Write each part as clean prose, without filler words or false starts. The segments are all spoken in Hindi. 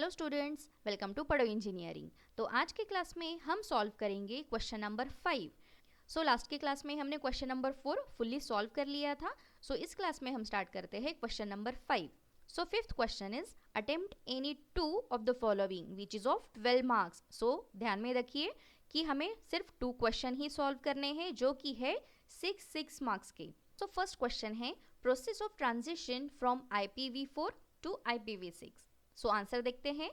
हेलो स्टूडेंट्स, वेलकम टू पढ़ो इंजीनियरिंग। तो आज के क्लास में हम सॉल्व करेंगे क्वेश्चन नंबर 5। लास्ट के क्लास में हमने क्वेश्चन नंबर 4 फुल्ली सॉल्व कर लिया था। इस क्लास में हम स्टार्ट करते हैं question number 5। Fifth question is attempt any two of the following which is of 12 marks. ध्यान में रखिए कि हमें सिर्फ 2 क्वेश्चन ही सॉल्व करने हैं जो कि है 6 मार्क्स के। फर्स्ट क्वेश्चन है process of transition from IPv4 to IPv6। Answer देखते हैं।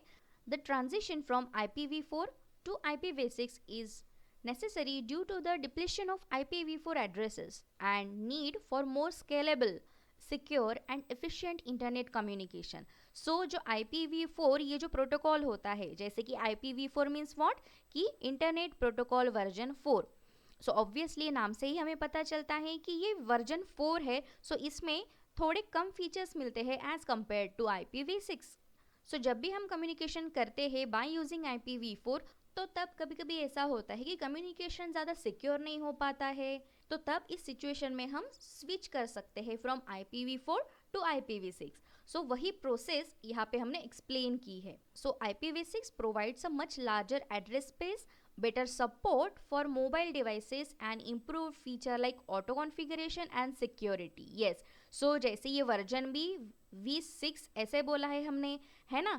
The transition from IPv4 to IPv6 is necessary due to the depletion of IPv4 addresses and need for more scalable, secure and efficient internet communication. जो IPv4 ये जो प्रोटोकॉल होता है, जैसे कि IPv4 मीन्स व्हाट कि इंटरनेट प्रोटोकॉल वर्जन 4। ऑब्वियसली नाम से ही हमें पता चलता है कि ये वर्जन 4 है। इसमें थोड़े कम फीचर्स मिलते हैं एज कम्पेयर टू IPv6। जब भी हम कम्युनिकेशन करते हैं बाय यूजिंग IPv4 तो तब कभी कभी ऐसा होता है कि कम्युनिकेशन ज़्यादा सिक्योर नहीं हो पाता है। तो तब इस सिचुएशन में हम स्विच कर सकते हैं फ्रॉम IPv4 टू IPv6। वही प्रोसेस यहाँ पे हमने एक्सप्लेन की है। IPv6 provides a much larger address space, better support for mobile devices and improved feature like auto configuration and security. Yes, जैसे ये वर्जन भी V6 ऐसे बोला है हमने, है ना।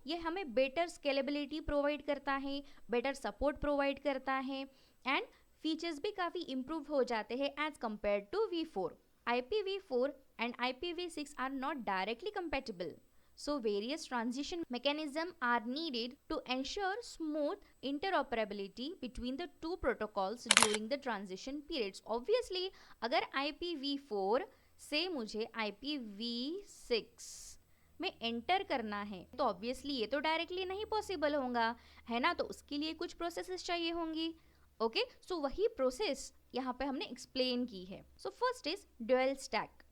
ये हमें बेटर स्केलेबिलिटी प्रोवाइड करता है, बेटर सपोर्ट प्रोवाइड करता है एंड फीचर्स भी काफ़ी इम्प्रूव हो जाते हैं as compare to V4। IPv4 and IPv6 are not directly compatible. Various transition mechanisms are needed to ensure smooth interoperability between the two protocols during the transition periods. Obviously, अगर IPv4 से मुझे IPv6 में एंटर करना है तो ऑब्वियसली ये तो डायरेक्टली नहीं पॉसिबल होगा, है ना। तो उसके लिए कुछ प्रोसेसेस चाहिए होंगी। ओके, वही प्रोसेस यहाँ पे हमने एक्सप्लेन की है। First is dual stack.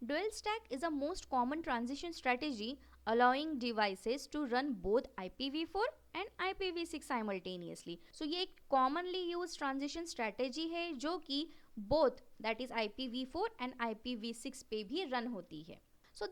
Dual stack is a most common transition strategy allowing devices to run both IPv4 and IPv6 simultaneously. ये एक commonly used transition strategy है जो कि both that is IPv4 and IPv6 पे भी run होती है।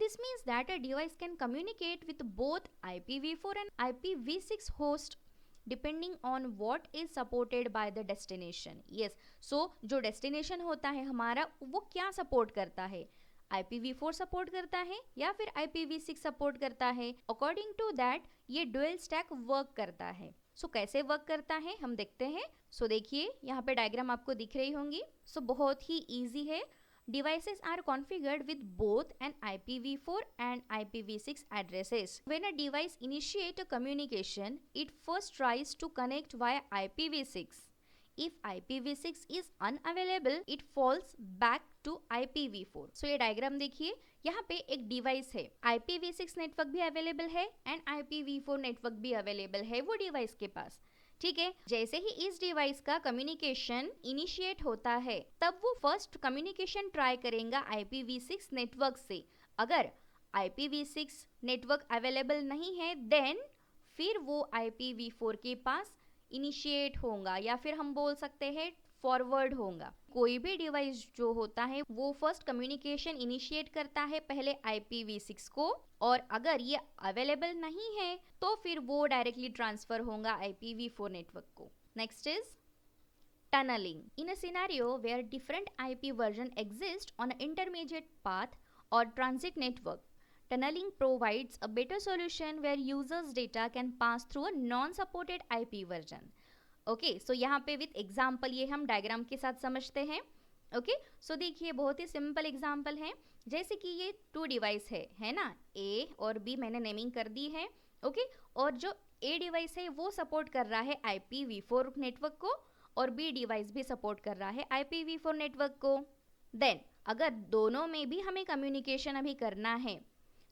This means that a device can communicate with both IPv4 and IPv6 host depending on what is supported by the destination. Yes, जो destination होता है हमारा वो क्या support करता है, IPv4 सपोर्ट करता है या फिर IPv6 सपोर्ट करता है। अकॉर्डिंग टू दैट ये डुअल स्टैक वर्क करता है। कैसे वर्क करता है हम देखते हैं। देखिए यहाँ पे डायग्राम आपको दिख रही होंगी। बहुत ही इजी है। Devices are configured with both an IPv4 and IPv6 addresses. When a device initiates a communication, it first tries to connect via IPv6. If IPv6 is unavailable, it falls back to IPv4. ये डायग्राम देखिए, यहाँ पे एक डिवाइस है, IPv6 नेटवर्क भी अवेलेबल है एंड IPv4 नेटवर्क भी अवेलेबल है वो डिवाइस के पास। ठीक है, जैसे ही इस डिवाइस का कम्युनिकेशन इनिशिएट होता है तब वो फर्स्ट कम्युनिकेशन ट्राई करेगा IPv6 नेटवर्क से। अगर IPv6 नेटवर्क अवेलेबल नहीं है देन फिर वो IPv4 के पास इनिशिएट होगा या फिर हम बोल सकते हैं फॉरवर्ड होगा। कोई भी डिवाइस जो होता है वो फर्स्ट कम्युनिकेशन इनिशिएट करता है पहले IPv6 को, और अगर ये अवेलेबल नहीं है तो फिर वो डायरेक्टली ट्रांसफर होगा IPv4 नेटवर्क को। Next is tunneling. In a scenario where different IP version exist on an intermediate path or transit network, tunneling provides a better solution where users data can pass through a non-supported IP version. Okay, यहाँ पे विथ एग्जाम्पल ये हम डायग्राम के साथ समझते हैं। ओके, देखिए बहुत ही सिंपल एग्जाम्पल है। जैसे कि ये 2 डिवाइस है ना, A और B मैंने नेमिंग कर दी है। ओके, और जो A डिवाइस है वो सपोर्ट कर रहा है IPv4 नेटवर्क को और B डिवाइस भी सपोर्ट कर रहा है IPv4 नेटवर्क को। देन अगर दोनों में भी हमें कम्युनिकेशन अभी करना है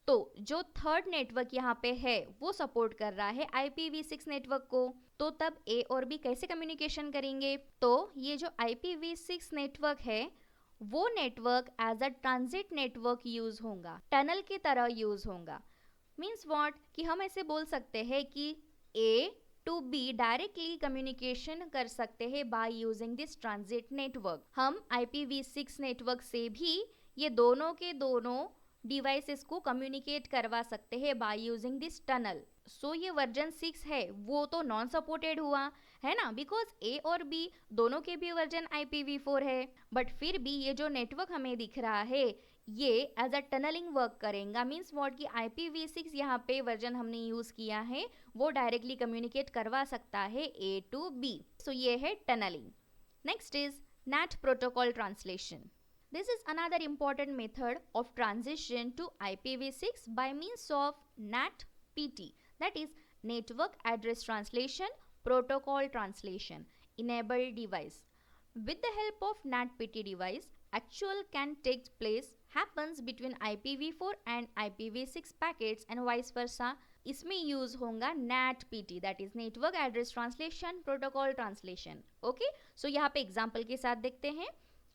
तो जो थर्ड नेटवर्क यहाँ पे है वो सपोर्ट कर रहा है IPv6 नेटवर्क को। तो तब A और B कैसे कम्युनिकेशन करेंगे, तो ये जो IPv6 नेटवर्क है वो network as a transit network use होगा, टनल की तरह यूज होगा। मीन्स व्हाट कि हम ऐसे बोल सकते हैं कि A to B directly communication कर सकते हैं by using this transit network. हम IPv6 नेटवर्क से भी ये दोनों के दोनों डिवाइसेस को कम्युनिकेट करवा सकते हैं बाय यूजिंग दिस टनल। सो ये वर्जन 6 है वो तो नॉन सपोर्टेड हुआ है ना, बिकॉज ए और बी दोनों के भी वर्जन IPv4 है। बट फिर भी ये जो नेटवर्क हमें दिख रहा है ये एज अ टनलिंग वर्क करेगा। मीन्स वॉट कि IPv6 यहाँ पे वर्जन हमने यूज किया है वो डायरेक्टली कम्युनिकेट करवा सकता है A to B। सो ये है tunneling. Next is NAT protocol translation. This is another important method of transition to IPv6 by means of NAT-PT, that is Network Address Translation Protocol Translation enabled device. With the help of NAT-PT device, actual can take place happens between IPv4 and IPv6 packets and vice versa. इसमें यूज होगा NAT-PT, that is network address translation protocol translation. Okay, so यहाँ पे एग्जांपल के साथ देखते हैं।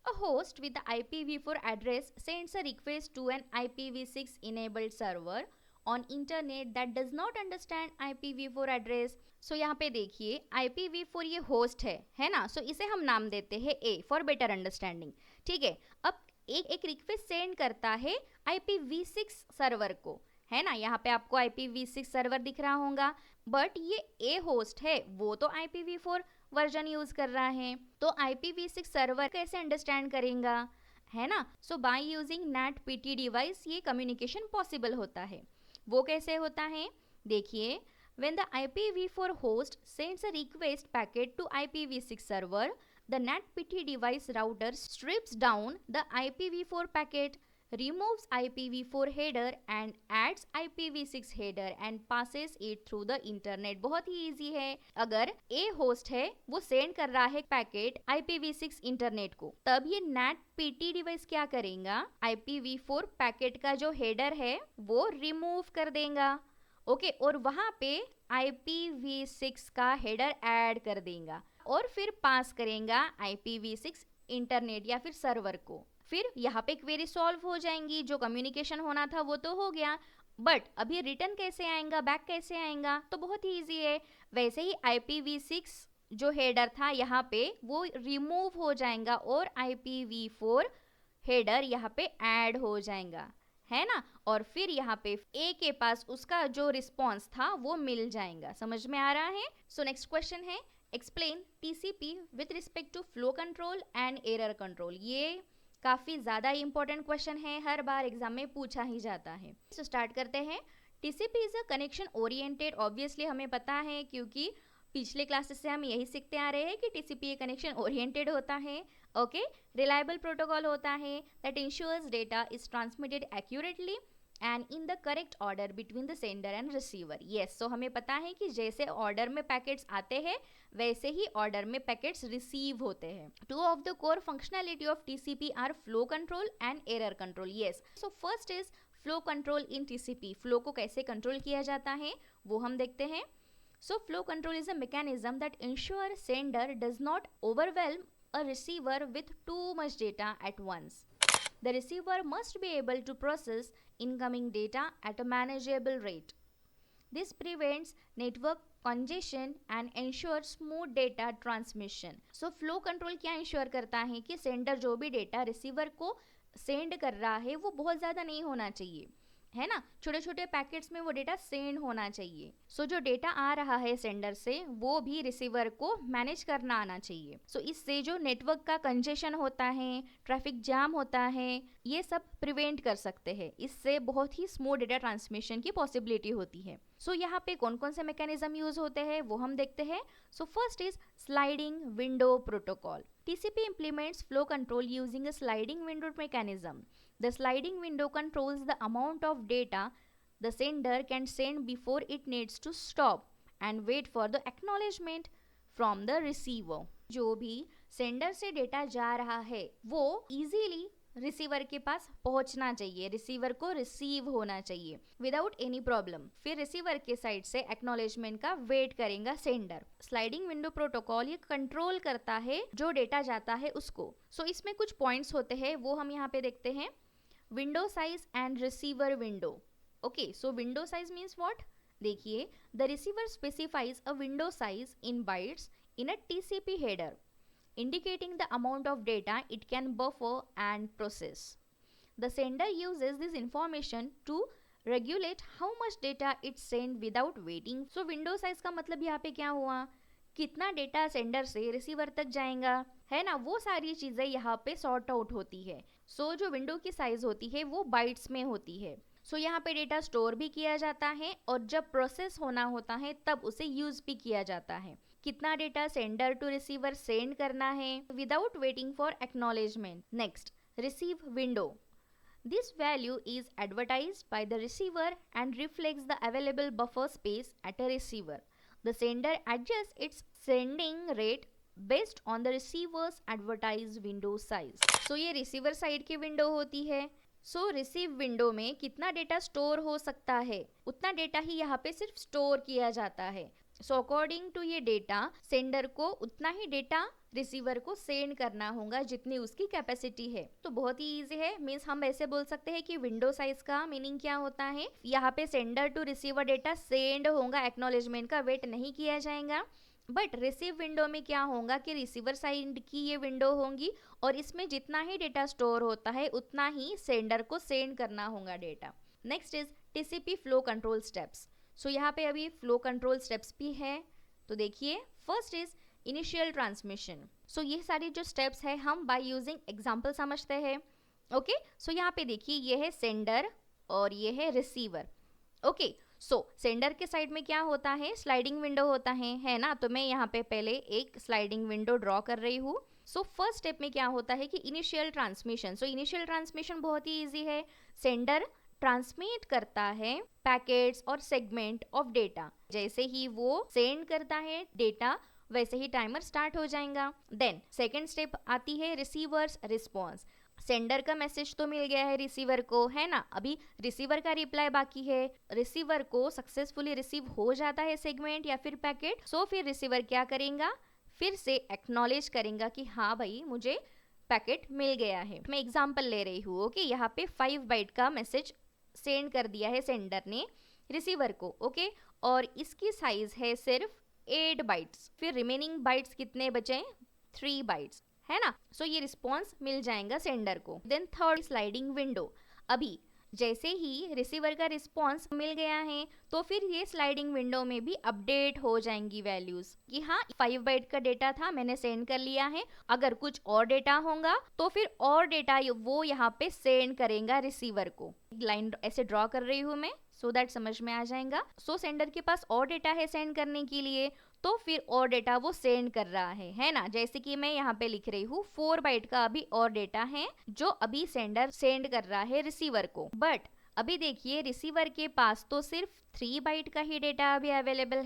A host with the IPv4 address sends a request to an IPv6 enabled server on internet that does not understand IPv4 address. So यहाँ पे देखिए IPv4 ये होस्ट है ना, सो इसे हम नाम देते हैं A फॉर बेटर अंडरस्टैंडिंग। ठीक है, अब एक रिक्वेस्ट सेंड करता है IPv6 सर्वर को, है ना, यहाँ पे आपको IPv6 सर्वर दिख रहा होगा। बट ये ए होस्ट है वो तो IPv4 वर्जन यूज कर रहा है, तो IPv6 सर्वर कैसे अंडरस्टैंड करेगा, है ना। सो बाय यूजिंग NAT-PT डिवाइस ये कम्युनिकेशन पॉसिबल होता है। वो कैसे होता है देखिए, when the IPv4 host sends a request packet to IPv6 server, the NAT-PT device router strips down the IPv4 packet, removes IPv4 header and adds IPv6 header and passes it through the internet। बहुत ही इजी है। अगर A होस्ट है वो सेंड कर रहा है पैकेट IPv6 इंटरनेट को, तब ये NAT-PT डिवाइस क्या करेगा, IPv4 पैकेट का जो हेडर है वो रिमूव कर देगा। ओके, और वहां पे IPv6 का हेडर ऐड कर देगा और फिर पास करेगा IPv6 इंटरनेट या फिर सर्वर को। फिर यहाँ पे क्वेरी सॉल्व हो जाएंगी, जो कम्युनिकेशन होना था वो तो हो गया, बट अभी रिटर्न कैसे आएगा, बैक कैसे आएगा, तो बहुत ही इजी है। वैसे ही IPv6 जो हेडर था यहाँ पे वो रिमूव हो जाएगा और IPv4 हेडर यहाँ पे ऐड हो जाएगा, है ना, और फिर यहाँ पे ए के पास उसका जो रिस्पॉन्स था वो मिल जाएगा। समझ में आ रहा है। सो नेक्स्ट क्वेश्चन है, explain TCP with respect to flow control and error control. ये काफ़ी ज़्यादा इंपॉर्टेंट क्वेश्चन है, हर बार एग्जाम में पूछा ही जाता है। तो स्टार्ट करते हैं। TCP is a connection oriented, obviously हमें पता है क्योंकि पिछले क्लासेस से हम यही सीखते आ रहे हैं कि TCP कनेक्शन ओरिएंटेड होता है। ओके, रिलायबल प्रोटोकॉल होता है that ensures data is transmitted accurately and in the correct order between the sender and receiver. Yes, so हमें पता है कि जैसे ऑर्डर में पैकेट्स आते हैं वैसे ही ऑर्डर में पैकेट्स रिसीव होते हैं। Two of the core functionality of TCP are flow control and error control. Yes, so first is flow control in TCP। Flow को कैसे कंट्रोल किया जाता है वो हम देखते हैं। So flow control is a mechanism that ensure sender does not overwhelm a receiver with too much data at once. The receiver must be able to process incoming data at a manageable rate. This prevents network congestion and ensures smooth data transmission. So flow control क्या ensure करता है कि सेंडर जो भी डेटा रिसीवर को सेंड कर रहा है वो बहुत ज़्यादा नहीं होना चाहिए, है ना, छोटे छोटे पैकेट्स में वो डेटा सेंड होना चाहिए। सो जो डेटा आ रहा है सेंडर से वो भी रिसीवर को मैनेज करना आना चाहिए। सो इससे जो नेटवर्क का कंजेशन होता है, ट्रैफिक जाम होता है, ये सब प्रिवेंट कर सकते हैं। इससे बहुत ही स्मूथ डेटा ट्रांसमिशन की पॉसिबिलिटी होती है। सो यहाँ पे कौन कौन से मैकेनिज्म यूज होते हैं वो हम देखते हैं। सो first is sliding window protocol. TCP implements flow control using a sliding window mechanism. The sliding window controls the amount of data the sender can send before it needs to stop and wait for the acknowledgement from the receiver. जो भी सेंडर से डेटा जा रहा है वो इजीली रिसीवर के पास पहुंचना चाहिए, रिसीवर को रिसीव होना चाहिए विदाउट एनी प्रॉब्लम। फिर रिसीवर के साइड से एक्नॉलेजमेंट का वेट करेगा सेंडर। स्लाइडिंग विंडो प्रोटोकॉल ये कंट्रोल करता है जो डेटा जाता है उसको। सो इसमें कुछ पॉइंट्स होते हैं वो हम यहाँ पे देखते हैं। Window size and receiver window. Okay, so window size means what, देखिए the receiver specifies a window size in bytes in a TCP header indicating the amount of data it can buffer and process. The sender uses this information to regulate how much data it send without waiting. So window size का मतलब यहाँ पे क्या हुआ, कितना डेटा सेंडर से रिसीवर तक जाएगा, है ना, वो सारी चीजें यहाँ पे सॉर्ट आउट होती है। सो जो विंडो की साइज होती है वो बाइट्स में होती है। सो यहाँ पे डेटा स्टोर भी किया जाता है और जब प्रोसेस होना होता है तब उसे यूज भी किया जाता है। कितना data sender to receiver send करना है without waiting for acknowledgement. Next, receive window. This value is advertised by the receiver and reflects the available buffer space at a receiver. The sender adjusts its sending rate based on the receiver's advertised window size. So ये receiver side की window होती है। सो रिसीव विंडो में कितना डेटा स्टोर हो सकता है उतना डेटा ही यहाँ पे सिर्फ स्टोर किया जाता है। सो अकॉर्डिंग टू ये डेटा सेंडर को उतना ही डेटा रिसीवर को सेंड करना होगा जितनी उसकी कैपेसिटी है। तो बहुत ही इजी है, मीन्स हम ऐसे बोल सकते हैं कि विंडो साइज का मीनिंग क्या होता है, यहाँ पे sender to receiver data send होगा, एक्नॉलेजमेंट का वेट नहीं किया जाएगा। बट रिसीव विंडो में क्या होगा कि रिसीवर साइड की ये विंडो होगी और इसमें जितना ही डेटा स्टोर होता है उतना ही सेंडर को सेंड करना होगा data. Next is TCP flow control steps. So यहाँ पे अभी फ्लो कंट्रोल स्टेप्स भी है, तो देखिए फर्स्ट इज इनिशियल ट्रांसमिशन। सो ये सारी जो स्टेप्स है हम बाय यूजिंग एग्जांपल समझते हैं। ओके, सो यहाँ पे देखिए ये है सेंडर और ये है रिसीवर। ओके, सो सेंडर के साइड में क्या होता है, स्लाइडिंग विंडो होता है ना। तो मैं यहाँ पे पहले एक स्लाइडिंग विंडो ड्रॉ कर रही हूँ। सो फर्स्ट स्टेप में क्या होता है कि initial transmission. So initial transmission बहुत ही इजी है, सेंडर ट्रांसमिट करता है पैकेट्स और सेगमेंट ऑफ डेटा। जैसे ही वो सेंड करता है डेटा वैसे ही टाइमर स्टार्ट हो जाएगा। देन सेकेंड स्टेप आती है रिसीवर्स रिस्पॉन्स। सेंडर का मैसेज तो मिल गया है रिसीवर को, है ना, अभी रिसीवर का रिप्लाई बाकी है। रिसीवर को सक्सेसफुली रिसीव हो जाता है सेगमेंट या फिर पैकेट। सो फिर रिसीवर क्या करेगा, फिर से एक्नॉलेज करेगा कि हाँ भाई मुझे पैकेट मिल गया है। मैं एग्जांपल ले रही हूँ। ओके, यहाँ पे 5 बाइट का मैसेज सेंड कर दिया है सेंडर ने रिसीवर को। ओके, और इसकी साइज है सिर्फ 8 बाइट्स। फिर रिमेनिंग बाइट्स कितने बचे, 3 बाइट्स, है ना। सो ये रिस्पॉन्स मिल जाएगा सेंडर को। Then third sliding window. अभी जैसे ही रिसीवर का रिस्पॉन्स मिल गया है तो फिर ये स्लाइडिंग विंडो में भी अपडेट हो जाएंगी वैल्यूज कि हाँ 5 बाइट का डेटा था मैंने सेंड कर लिया है, अगर कुछ और डेटा होगा तो फिर और डेटा वो यहाँ पे सेंड करेगा रिसीवर को। लाइन ऐसे ड्रॉ कर रही हूँ मैं सो दैट समझ में आ जाएगा। सो सेंडर के पास और डेटा है सेंड करने के लिए तो फिर और डेटा वो सेंड कर रहा है ना। जैसे कि मैं यहाँ पे लिख रही हूँ 4 बाइट का अभी और डेटा है जो अभी सेंडर सेंड कर रहा है रिसीवर को। बट अभी देखिए रिसीवर के पास तो सिर्फ 3 बाइट का ही डेटा अभी अवेलेबल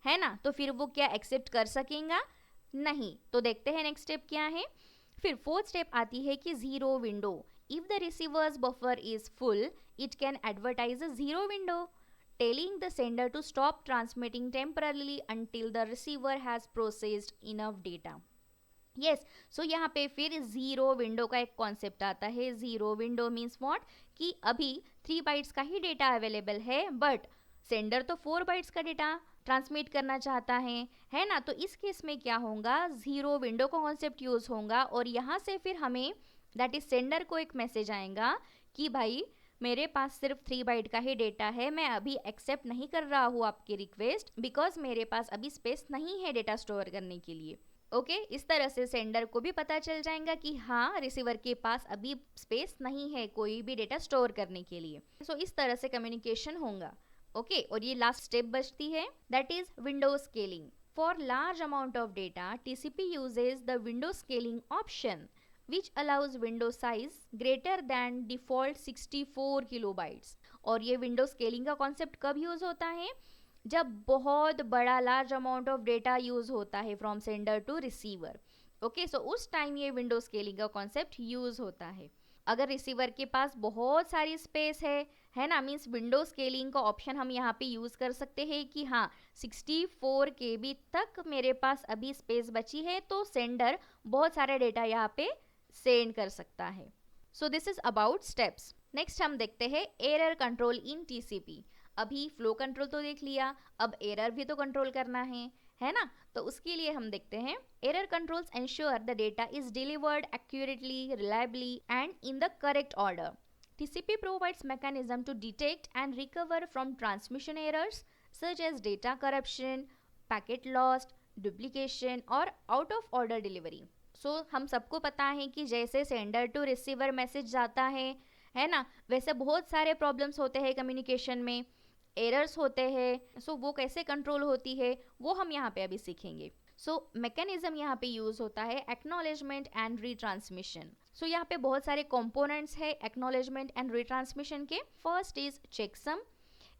है ना। तो फिर वो क्या एक्सेप्ट कर सकेगा, नहीं। तो देखते हैं नेक्स्ट स्टेप क्या है। फिर फोर्थ स्टेप आती है कि zero window. If the receiver's buffer is full it can advertise a zero window telling the sender to stop transmitting temporarily until the receiver has processed enough data. Yes, so यहाँ पे फिर जीरो विंडो का एक कॉन्सेप्ट आता है। जीरो विंडो मीन्स व्हाट कि अभी 3 बाइट्स का ही डेटा अवेलेबल है बट सेंडर तो 4 बाइट्स का डेटा ट्रांसमिट करना चाहता है ना। तो इस केस में क्या होगा, जीरो विंडो का कॉन्सेप्ट यूज होगा और यहाँ से फिर हमें दैट इज सेंडर को एक मैसेज आएगा कि भाई मेरे पास सिर्फ 3 बाइट का ही डेटा है, मैं अभी एक्सेप्ट नहीं कर रहा हूँ आपकी रिक्वेस्ट बिकॉज मेरे पास अभी स्पेस नहीं है डेटा स्टोर करने के लिए। ओके, इस तरह से सेंडर को भी पता चल जाएगा कि हाँ रिसीवर के पास अभी स्पेस नहीं है कोई भी डेटा स्टोर करने के लिए। सो इस तरह से कम्युनिकेशन होगा। ओके, और ये लास्ट स्टेप बचती है that is window scaling. For large amount of data TCP uses the window scaling option which allows window size greater than default 64 kilobytes. और ये विंडो स्केलिंग का कॉन्सेप्ट कब यूज होता है, जब बहुत बड़ा large amount of data use होता है from sender to receiver. Okay, so उस टाइम ये विंडो स्केलिंग का कॉन्सेप्ट यूज होता है। अगर रिसीवर के पास बहुत सारी स्पेस है ना, मीन्स विंडो स्केलिंग का ऑप्शन हम यहाँ पे यूज कर सकते हैं कि हाँ 64 KB तक मेरे पास अभी स्पेस बची है तो सेंडर बहुत सारा डेटा यहाँ पे सेंड कर सकता है। So this is about steps. Next हम देखते हैं एरर कंट्रोल इन टीसीपी। अभी फ्लो कंट्रोल तो देख लिया, अब एरर भी तो कंट्रोल करना है ना। तो उसके लिए हम देखते हैं error controls ensure the data is delivered accurately, reliably and in the correct order. TCP provides mechanism to detect and recover from transmission errors such as data corruption, packet lost, duplication और out of order delivery. So हम सबको पता है कि जैसे सेंडर टू रिसीवर मैसेज जाता है ना, वैसे बहुत सारे प्रॉब्लम्स होते हैं कम्युनिकेशन में, एरर्स होते हैं। सो वो कैसे कंट्रोल होती है वो हम यहाँ पे अभी सीखेंगे। सो मैकेनिज्म यहाँ पे यूज होता है एक्नॉलेजमेंट एंड रीट्रांसमिशन। सो यहाँ पे बहुत सारे कंपोनेंट्स है एक्नॉलेजमेंट एंड रीट्रांसमिशन के। First is checksum.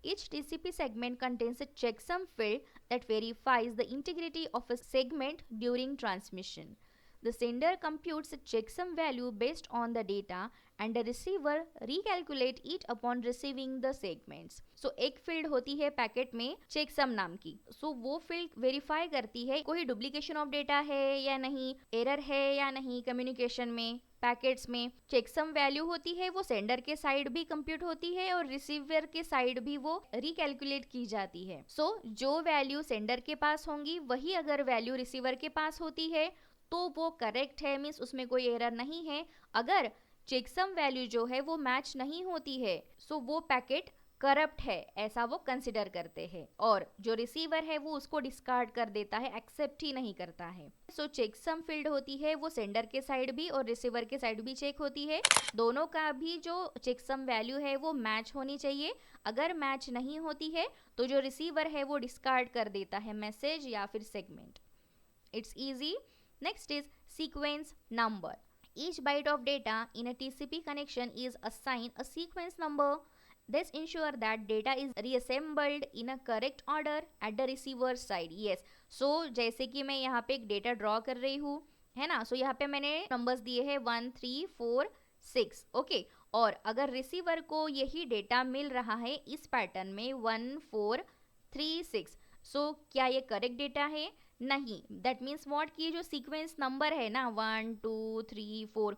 Each TCP segment contains a checksum field that verifies the integrity of a segment during transmission. The sender computes a checksum value based on the data and the receiver recalculate it upon receiving the segments. So एक फील्ड होती है पैकेट में चेकसम नाम की। वो फील्ड वेरीफाई करती है कोई डुप्लीकेशन ऑफ डेटा है या नहीं, एरर है या नहीं कम्युनिकेशन में, पैकेट्स में। चेकसम वैल्यू होती है वो सेंडर के साइड भी कंप्यूट होती है और रिसीवर के साइड भी वो रिकैलकुलेट की जाती है। जो वैल्यू सेंडर के पास होंगी वही अगर वैल्यू रिसीवर के पास होती है तो वो करेक्ट है, मीन्स उसमें कोई एरर नहीं है। अगर चेकसम वैल्यू जो है वो मैच नहीं होती है वो पैकेट करप्ट है, ऐसा वो कंसिडर करते हैं और जो रिसीवर है वो उसको डिस्कार्ड कर देता है, एक्सेप्ट ही नहीं करता है। चेकसम फील्ड होती है वो सेंडर के साइड भी और रिसीवर के साइड भी चेक होती है। दोनों का भी जो चेकसम वैल्यू है वो मैच होनी चाहिए। अगर मैच नहीं होती है तो जो रिसीवर है वो डिस्कार्ड कर देता है मैसेज या फिर segment. It's easy. Next is sequence number. Each byte of data in a TCP connection is assigned a sequence number. This ensure that data is reassembled in a correct order at the receiver side. Yes. So जैसे कि मैं यहाँ पे एक डेटा ड्रॉ कर रही हूँ, है ना। यहाँ पे मैंने नंबर्स दिए हैं 1 3 4 6। ओके, और अगर रिसीवर को यही डेटा मिल रहा है इस पैटर्न में 1 4 3 6, क्या ये करेक्ट डेटा है? नहीं। दैट मीन्स व्हाट कि जो सीक्वेंस नंबर है ना 1 2 3 4,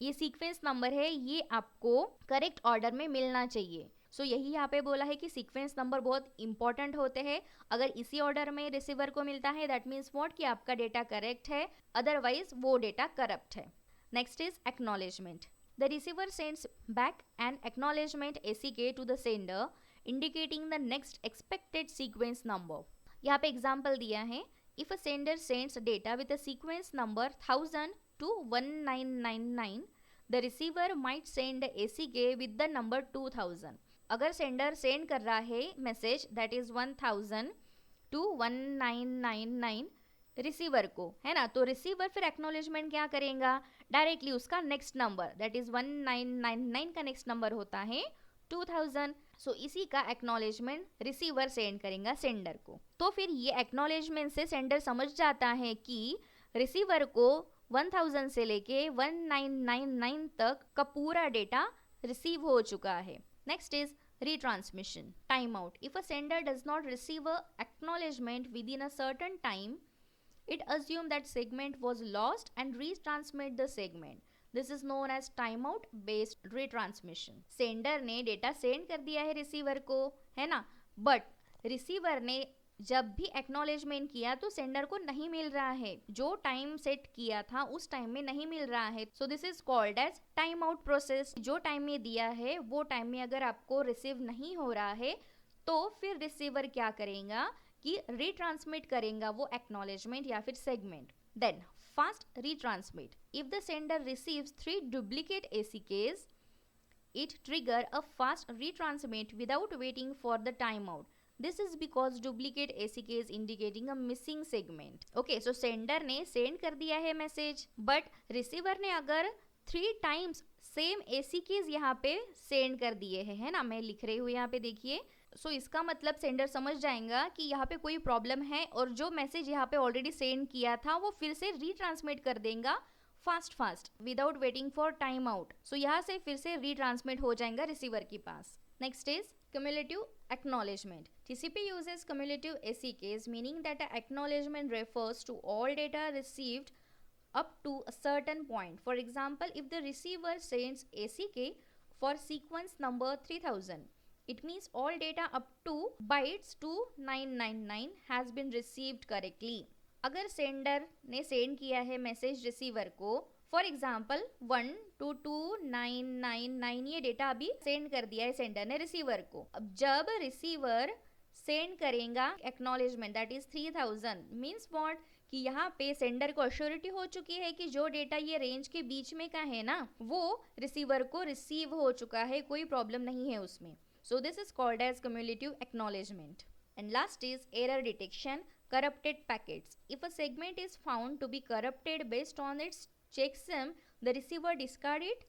ये सीक्वेंस नंबर है, ये आपको करेक्ट ऑर्डर में मिलना चाहिए। यही यहाँ पे बोला है कि सीक्वेंस नंबर बहुत इंपॉर्टेंट होते हैं। अगर इसी ऑर्डर में रिसीवर को मिलता है दैट मीन्स व्हाट कि आपका डेटा करेक्ट है, अदरवाइज वो डेटा करप्ट है। Next is acknowledgement. The receiver sends back an acknowledgement ACK to the sender indicating the next expected sequence number. यहाँ पे एग्जाम्पल दिया है। If a sender sends data with a sequence number 1000 to 1999, the receiver might send ACK with the number 2000. अगर सेंडर सेंड कर रहा है message that is 1000 to 1999 receiver को, है ना, तो रिसीवर फिर एक्नॉलेजमेंट क्या करेगा? डायरेक्टली उसका नेक्स्ट नंबर दैट इज 1999 का नेक्स्ट नंबर होता है 2000। इसी का एक्नॉलेजमेंट रिसीवर सेंड करेगा सेंडर को। तो फिर ये एक्नॉलेजमेंट से सेंडर समझ जाता है कि रिसीवर को 1000 से लेके 1999 तक का पूरा डेटा रिसीव हो चुका है। Next is retransmission timeout. If a sender does not receive a acknowledgement within a certain time, it assumes that segment was lost and retransmit the segment. This is known as timeout based retransmission. Sender ने डेटा सेंड कर दिया है रिसीवर को, है ना, बट रिसीवर ने जब भी एक्नॉलेजमेंट किया तो सेंडर को नहीं मिल रहा है, जो टाइम सेट किया था उस टाइम में नहीं मिल रहा है। So this is called as time out process. जो टाइम में दिया है वो टाइम में अगर आपको रिसीव नहीं हो रहा है तो फिर रिसीवर क्या करेगा कि रिट्रांसमिट करेगा वो एक्नॉलेजमेंट या फिर segment. Then fast retransmit. If the sender receives 3 duplicate ACKs, it trigger a fast retransmit without waiting for the timeout. This is because duplicate ACK is indicating a missing segment. Okay, so sender ने send कर दिया है मैसेज, बट रिसीवर ने अगर 3 times सेम ACKs यहाँ पे सेंड कर दिए है ना, मैं लिख रही हूँ यहाँ पे देखिए। इसका मतलब सेंडर समझ जाएगा कि यहाँ पे कोई प्रॉब्लम है और जो मैसेज यहाँ पे ऑलरेडी सेंड किया था वो फिर से रीट्रांसमिट कर देगा fast without waiting for time out. यहाँ से फिर से रीट्रांसमिट हो जाएगा रिसीवर के पास। Next is cumulative acknowledgement. TCP uses cumulative ACKs, meaning that an acknowledgement refers to all data received up to a certain point. For example, if the receiver sends ACK for sequence number 3000, It means all data up to bytes 2999 has been received correctly. अगर सेंडर ने सेंड किया है मैसेज रिसीवर को, फॉर एग्जाम्पल 122999 ये डेटा अभी सेंड कर दिया है सेंडर ने रिसीवर को. अब जब रिसीवर सेंड करेगा acknowledgement that is 3000 means what कि यहाँ पे सेंडर को अश्योरिटी हो चुकी है कि जो डेटा ये रेंज के बीच में का है ना वो रिसीवर को रिसीव हो चुका है, कोई प्रॉब्लम नहीं है उसमें. So this is called as cumulative acknowledgement. And last is error detection, corrupted packets. If a segment is found to be corrupted based on its checksum, the receiver discard it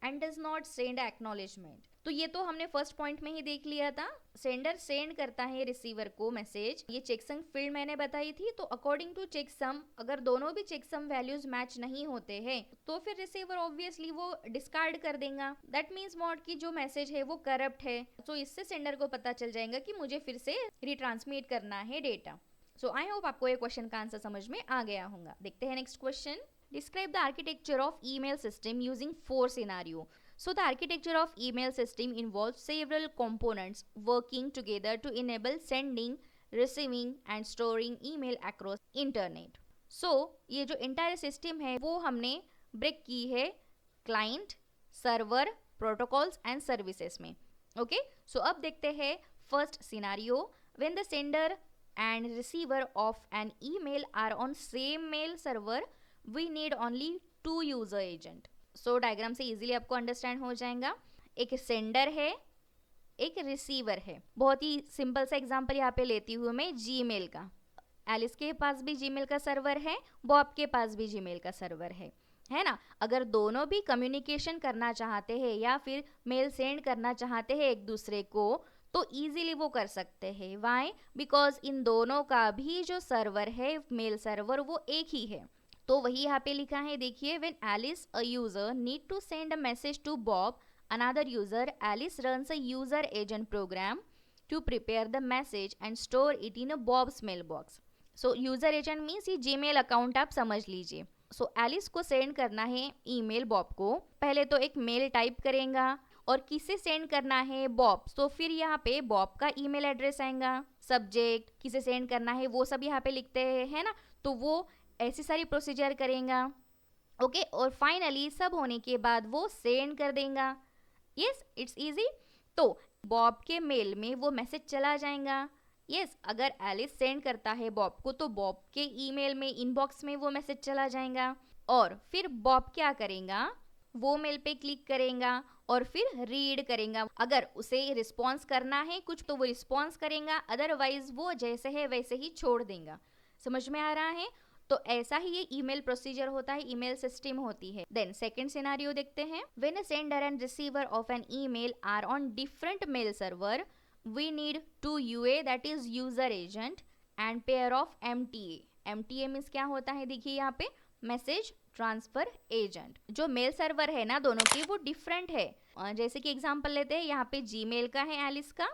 and does not send acknowledgement. तो ये तो हमने फर्स्ट पॉइंट में ही देख लिया था. सेंडर सेंड करता है रिसीवर को मैसेज, ये चेकसम फील्ड मैंने बताई थी. तो अकॉर्डिंग टू चेकसम अगर दोनों भी चेकसम वैल्यूज मैच नहीं होते हैं तो फिर रिसीवर ऑब्वियसली वो डिस्कार्ड कर देगा. दैट मीन्स व्हाट कि जो मैसेज है वो करप्ट है. तो इससे सेंडर को पता चल जाएगा कि मुझे फिर से रिट्रांसमिट करना है डेटा. सो आई होप आपको ये क्वेश्चन का आंसर समझ में आ गया होगा. देखते हैं next question. Describe the architecture of email system using 4 scenario. So the architecture of email system involves several components working together to enable sending, receiving and storing email across internet. So ये जो entire system है वो हमने break की है client, server, protocols and services में. Okay? So अब देखते हैं first scenario. When the sender and receiver of an email are on same mail server, we need only 2 user agent. So diagram से इजीली आपको अंडरस्टैंड हो जाएगा. एक सेंडर है, एक रिसीवर है. बहुत ही सिंपल सा एग्जांपल यहाँ पे लेती हूँ मैं जीमेल का. एलिस के पास भी जीमेल का सर्वर है, बॉब के पास भी जीमेल का सर्वर है ना. अगर दोनों भी कम्युनिकेशन करना चाहते हैं या फिर मेल सेंड करना चाहते हैं एक दूसरे को तो इजीली वो कर सकते हैं. वाई? बिकॉज इन दोनों का भी जो सर्वर है मेल सर्वर वो एक ही है. तो वही यहाँ पे लिखा है, देखिए. When Alice a user need to send a message to Bob another user, Alice runs a user agent program to prepare the message and store it in a Bob's mail box. So user agent means ये जीमेल अकाउंट आप समझ लीजिए. सो एलिस को सेंड करना है ईमेल बॉब को. पहले तो एक मेल टाइप करेगा और किसे सेंड करना है? बॉब. तो फिर यहाँ पे बॉब का ईमेल एड्रेस आएगा, सब्जेक्ट, किसे सेंड करना है वो सब यहाँ पे लिखते हैं, है ना. तो वो ऐसी सारी प्रोसीजर करेगा. ओके. और फाइनली सब होने के बाद वो सेंड कर देगा. Yes, it's easy. तो बॉब के मेल में वो मैसेज चला जाएगा. यस, अगर एलिस सेंड करता है बॉब को तो बॉब के ईमेल में इनबॉक्स में वो मैसेज चला जाएगा. और फिर बॉब क्या करेगा? वो मेल पे क्लिक करेगा और फिर रीड करेगा. अगर उसे रिस्पॉन्स करना है कुछ तो वो रिस्पॉन्स करेगा, अदरवाइज वो जैसे है वैसे ही छोड़ देगा. समझ में आ रहा है? तो ऐसा ही ये ईमेल प्रोसीजर होता है, ईमेल सिस्टम होती है. देन सेकंड सिनेरियो देखते हैं. When a sender and receiver of an email are on different mail server, we need 2 UA that is user agent and pair of MTA. MTA means क्या होता है? देखिए यहाँ पे मैसेज ट्रांसफर एजेंट. जो मेल सर्वर है ना दोनों की वो डिफरेंट है. जैसे कि एग्जांपल लेते हैं, यहाँ पे जीमेल का है एलिस का,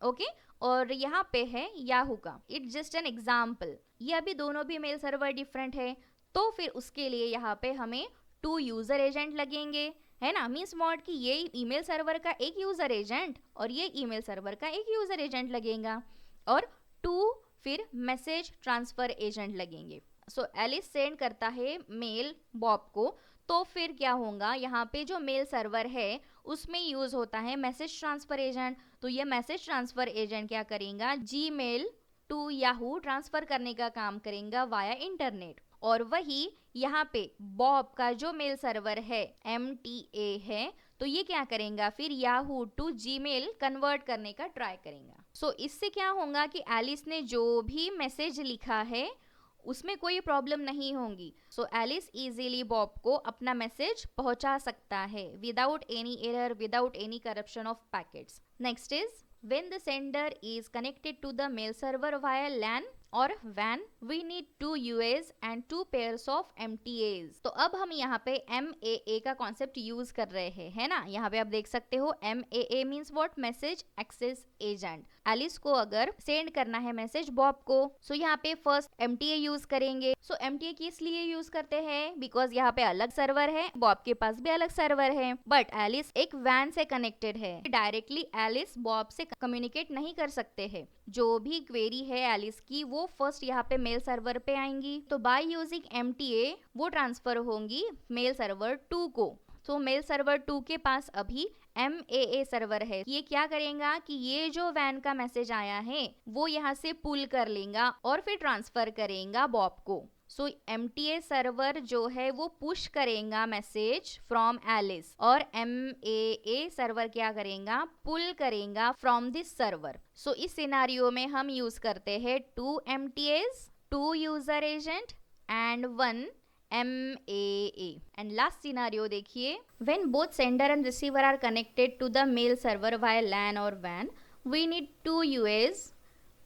ओके, और यहाँ पे है याहू का. It's just an example. ये अभी दोनों भी मेल सर्वर डिफरेंट है तो फिर उसके लिए यहाँ पे हमें 2 यूजर एजेंट लगेंगे, है ना. मीन्स व्हाट कि ये ईमेल सर्वर का एक यूजर एजेंट और ये ईमेल सर्वर का एक यूजर एजेंट लगेगा और 2 फिर मैसेज ट्रांसफर एजेंट लगेंगे. सो एलिस सेंड करता है मेल बॉब को तो फिर क्या होगा? यहाँ पे जो मेल सर्वर है उसमें यूज होता है मैसेज ट्रांसफर एजेंट. तो ये मैसेज ट्रांसफर एजेंट क्या करेगा? जीमेल टू याहू ट्रांसफर करने का काम करेगा वाया इंटरनेट. और वही यहाँ पे बॉब का जो मेल सर्वर है MTA है तो ये क्या करेगा? फिर याहू टू जीमेल कन्वर्ट करने का ट्राई करेगा. सो इससे क्या होगा कि एलिस ने जो भी मैसेज लिखा है उसमें कोई प्रॉब्लम नहीं होगी. सो एलिस इजीली बॉब को अपना मैसेज पहुंचा सकता है without any error, without any corruption of packets. Next is when the sender is connected to the mail server via LAN, और when we need 2 UAs and 2 pairs of MTAs। तो अब हम यहाँ पे MAA का कॉन्सेप्ट यूज कर रहे हैं, है ना। यहाँ पे आप देख सकते हो MAA means what, message access agent. Alice को अगर सेंड करना है मैसेज बॉब को, सो यहाँ पे फर्स्ट MTA यूज करेंगे। सो MTA किस लिए यूज करते हैं, बिकॉज यहाँ पे अलग सर्वर है, बॉब के पास भी अलग सर्वर है, बट एलिस एक वैन से कनेक्टेड है, डायरेक्टली एलिस बॉब से कम्युनिकेट नहीं कर सकते हैं। जो भी क्वेरी है एलिस की वो फर्स्ट यहाँ पे मेल सर्वर पे आएंगी, तो बाय यूजिंग MTA वो ट्रांसफर होंगी मेल सर्वर 2 को। तो मेल सर्वर 2 के पास अभी MAA सर्वर है। ये क्या करेगा कि ये जो वैन का मैसेज आया है वो यहाँ से पुल कर लेगा और फिर ट्रांसफर करेगा बॉब को। सो MTA सर्वर जो है वो पुश करेगा मैसेज फ्रॉम एलिस और MAA सर्वर क्या करेगा, पुल करेगा फ्रॉम दिस सर्वर। सो इस सिनारियो में हम यूज करते हैं 2 MTAs, 2 user agent and 1 MAA। And last scenario देखिए, when both sender and receiver are connected to the mail server via LAN और WAN, we need 2 UAs,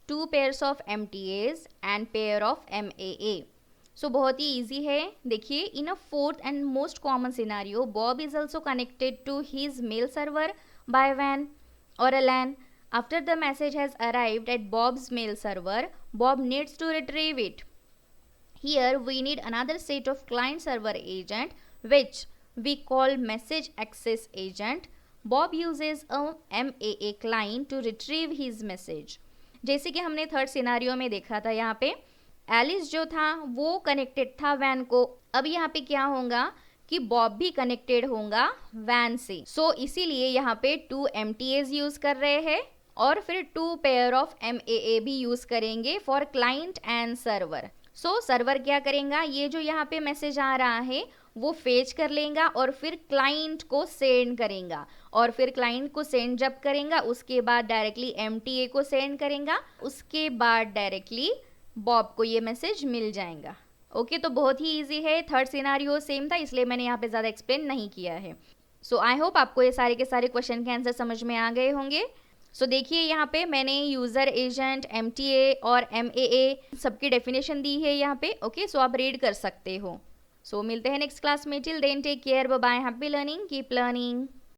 2 pairs of MTAs and pair of MAA। So बहुत ही इजी है। देखिए, in a fourth and most common scenario, Bob is also connected to his mail server by WAN or a LAN. After the message has arrived at Bob's mail server, Bob needs to retrieve it. Here we need another set of client server agent which we call message access agent. Bob uses a MAA client to retrieve his message. जैसे कि हमने थर्ड सिनारियो में देखा था, यहाँ पे एलिस जो था वो कनेक्टेड था वैन को। अब यहाँ पे क्या होगा कि बॉब भी कनेक्टेड होगा वैन से। सो इसीलिए यहाँ पे 2 MTAs यूज कर रहे हैं और फिर 2 पेयर ऑफ MAA भी यूज करेंगे for client and server. So server क्या करेगा, ये जो यहाँ पे मैसेज आ रहा है वो फेच कर लेगा और फिर क्लाइंट को सेंड करेगा, और फिर क्लाइंट को सेंड जब करेगा उसके बाद डायरेक्टली MTA को सेंड करेगा, उसके बाद डायरेक्टली बॉब को ये मैसेज मिल जाएगा। ओके, तो बहुत ही इजी है। थर्ड सिनारियो सेम था, इसलिए मैंने यहाँ पे ज़्यादा एक्सप्लेन नहीं किया है। सो आई होप आपको ये सारे के सारे क्वेश्चन के आंसर समझ में आ गए होंगे। सो देखिए, यहाँ पे मैंने यूज़र एजेंट, MTA और MAA सबकी डेफिनेशन दी है यहाँ पे। ओके, सो आप रीड कर सकते हो। सो मिलते हैं नेक्स्ट क्लास में। Till then take care, bye bye, happy learning, keep learning.